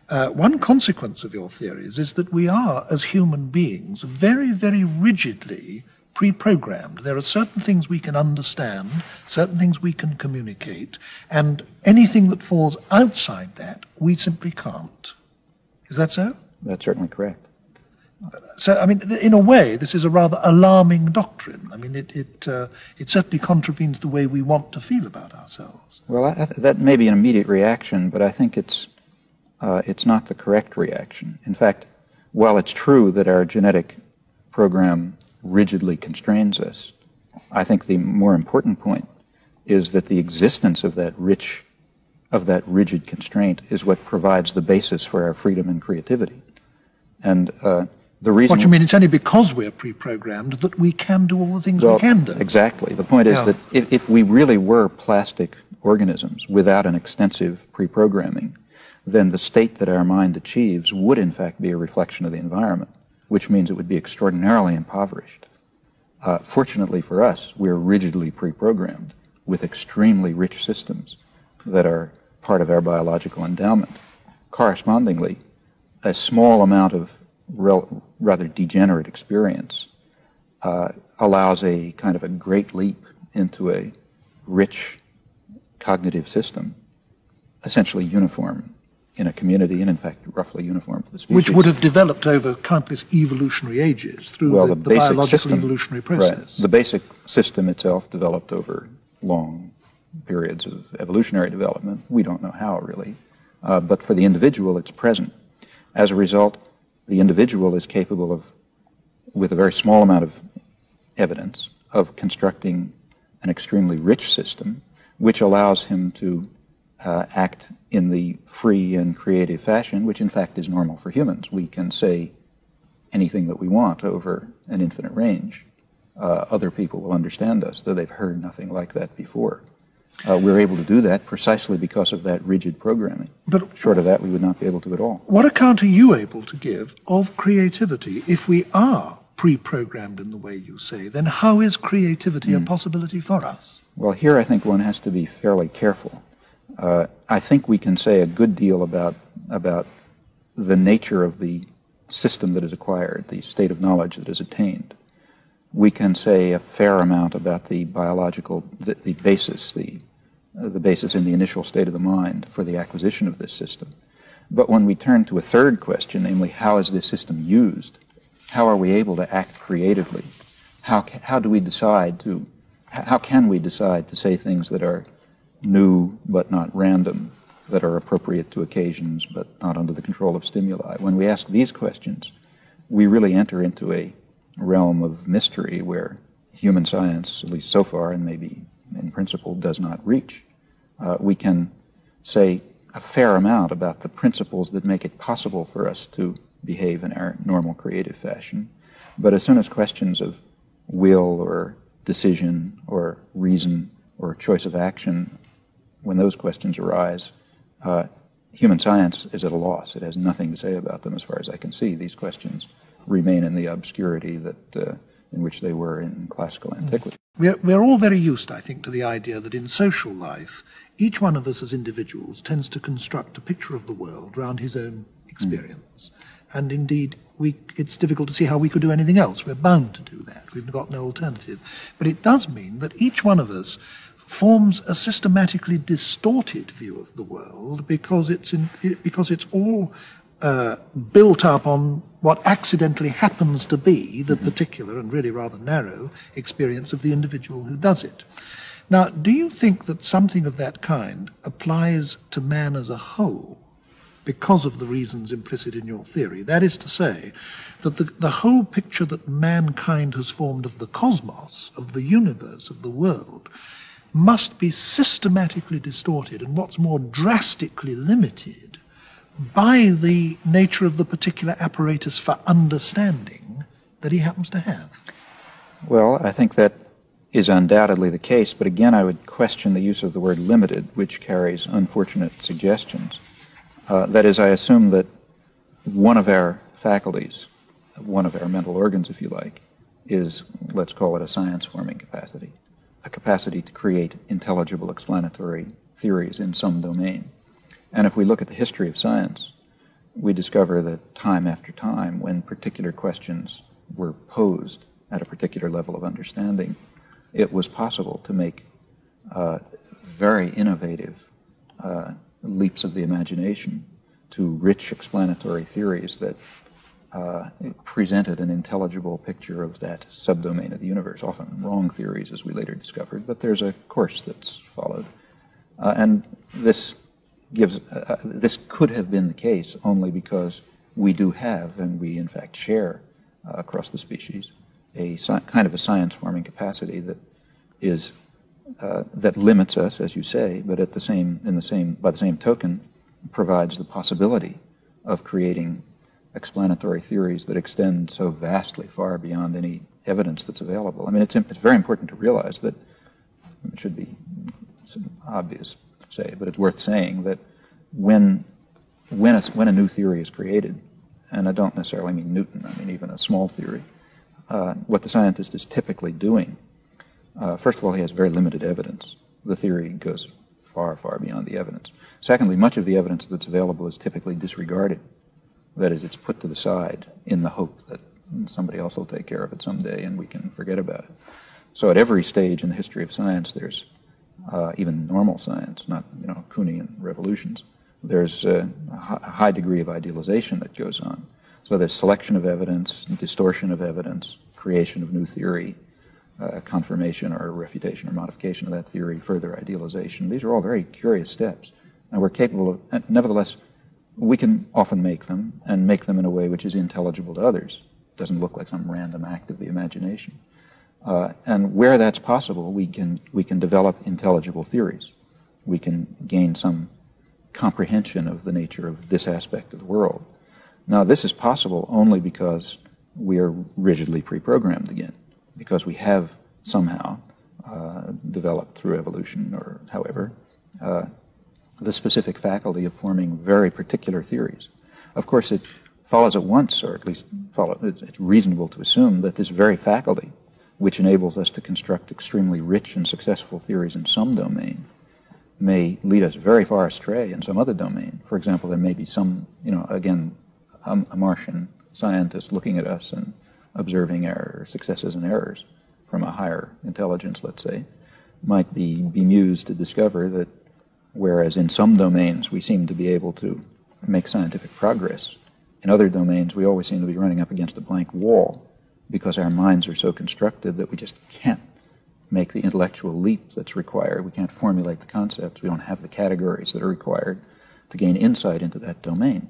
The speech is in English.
one consequence of your theories is that we are, as human beings, very, very rigidly pre-programmed. There are certain things we can understand, certain things we can communicate, and anything that falls outside that, we simply can't. Is that so? That's certainly correct. So, I mean, in a way, this is a rather alarming doctrine. I mean, it certainly contravenes the way we want to feel about ourselves. Well, that may be an immediate reaction, but I think it's not the correct reaction. In fact, while it's true that our genetic program rigidly constrains us, I think the more important point is that the existence of that rigid constraint is what provides the basis for our freedom and creativity. And the reason... What you mean, it's only because we're pre-programmed that we can do all the things we can do. Exactly. The point is that if we really were plastic organisms without an extensive pre-programming, then the state that our mind achieves would in fact be a reflection of the environment, which means it would be extraordinarily impoverished. Fortunately for us, we're rigidly pre-programmed with extremely rich systems that are part of our biological endowment. Correspondingly, a small amount of rather degenerate experience allows a kind of a great leap into a rich cognitive system, essentially uniform in a community, and in fact roughly uniform for the species. Which would have developed over countless evolutionary ages through the biological system, evolutionary process. Right. The basic system itself developed over long periods of evolutionary development. We don't know how, really. But for the individual, it's present. As a result, the individual is capable of, with a very small amount of evidence, of constructing an extremely rich system, which allows him to act in the free and creative fashion, which in fact is normal for humans. We can say anything that we want over an infinite range. Other people will understand us, though they've heard nothing like that before. We're able to do that precisely because of that rigid programming. But short of that, we would not be able to at all. What account are you able to give of creativity? If we are pre-programmed in the way you say, then how is creativity a possibility for us? Well, here I think one has to be fairly careful. I think we can say a good deal about the nature of the system that is acquired, the state of knowledge that is attained. We can say a fair amount about the biological, the basis in the initial state of the mind for the acquisition of this system. But when we turn to a third question, namely, how is this system used? How are we able to act creatively? How can we decide to say things that are new but not random, that are appropriate to occasions but not under the control of stimuli? When we ask these questions, we really enter into a realm of mystery where human science, at least so far, and maybe in principle, does not reach. We can say a fair amount about the principles that make it possible for us to behave in our normal creative fashion, but as soon as questions of will or decision or reason or choice of action, when those questions arise, human science is at a loss. It has nothing to say about them as far as I can see. These questions remain in the obscurity that in which they were in classical antiquity. We're all very used, I think, to the idea that in social life, each one of us as individuals tends to construct a picture of the world around his own experience. And indeed, it's difficult to see how we could do anything else. We're bound to do that. We've got no alternative. But it does mean that each one of us forms a systematically distorted view of the world because it's all built up on what accidentally happens to be the particular and really rather narrow experience of the individual who does it. Now, do you think that something of that kind applies to man as a whole because of the reasons implicit in your theory? That is to say, that the whole picture that mankind has formed of the cosmos, of the universe, of the world, must be systematically distorted and what's more, drastically limited by the nature of the particular apparatus for understanding that he happens to have. Well, I think that is undoubtedly the case, but again I would question the use of the word limited, which carries unfortunate suggestions. That is, I assume that one of our faculties, one of our mental organs, if you like, is, let's call it a science-forming capacity, a capacity to create intelligible explanatory theories in some domain. And if we look at the history of science, we discover that time after time, when particular questions were posed at a particular level of understanding, it was possible to make very innovative leaps of the imagination to rich explanatory theories that presented an intelligible picture of that subdomain of the universe, often wrong theories, as we later discovered, but there's a course that's followed. And this gives, this could have been the case only because we do have, and we in fact share across the species, a kind of a science-forming capacity that is that limits us, as you say, but at the same, by the same token, provides the possibility of creating explanatory theories that extend so vastly far beyond any evidence that's available. I mean, it's very important to realize that, it should be obvious to say, but it's worth saying that when a new theory is created, and I don't necessarily mean Newton, I mean even a small theory, what the scientist is typically doing, first of all, he has very limited evidence. The theory goes far, far beyond the evidence. Secondly, much of the evidence that's available is typically disregarded. That is, it's put to the side in the hope that somebody else will take care of it someday and we can forget about it. So at every stage in the history of science, there's even normal science, not Kuhnian revolutions, there's a high degree of idealization that goes on. So there's selection of evidence, distortion of evidence, creation of new theory, confirmation or refutation or modification of that theory, further idealization. These are all very curious steps. And we're capable of, and nevertheless, we can often make them, and make them in a way which is intelligible to others. It doesn't look like some random act of the imagination. And where that's possible, we can develop intelligible theories. We can gain some comprehension of the nature of this aspect of the world. Now, this is possible only because we are rigidly pre-programmed again, because we have somehow developed through evolution or however the specific faculty of forming very particular theories. Of course, it follows at once, or at least it's reasonable to assume that this very faculty, which enables us to construct extremely rich and successful theories in some domain, may lead us very far astray in some other domain. For example, there may be some, again, a Martian scientist looking at us and observing our successes and errors from a higher intelligence, let's say, might be bemused to discover that whereas in some domains we seem to be able to make scientific progress, in other domains we always seem to be running up against a blank wall because our minds are so constructed that we just can't make the intellectual leap that's required. We can't formulate the concepts. We don't have the categories that are required to gain insight into that domain.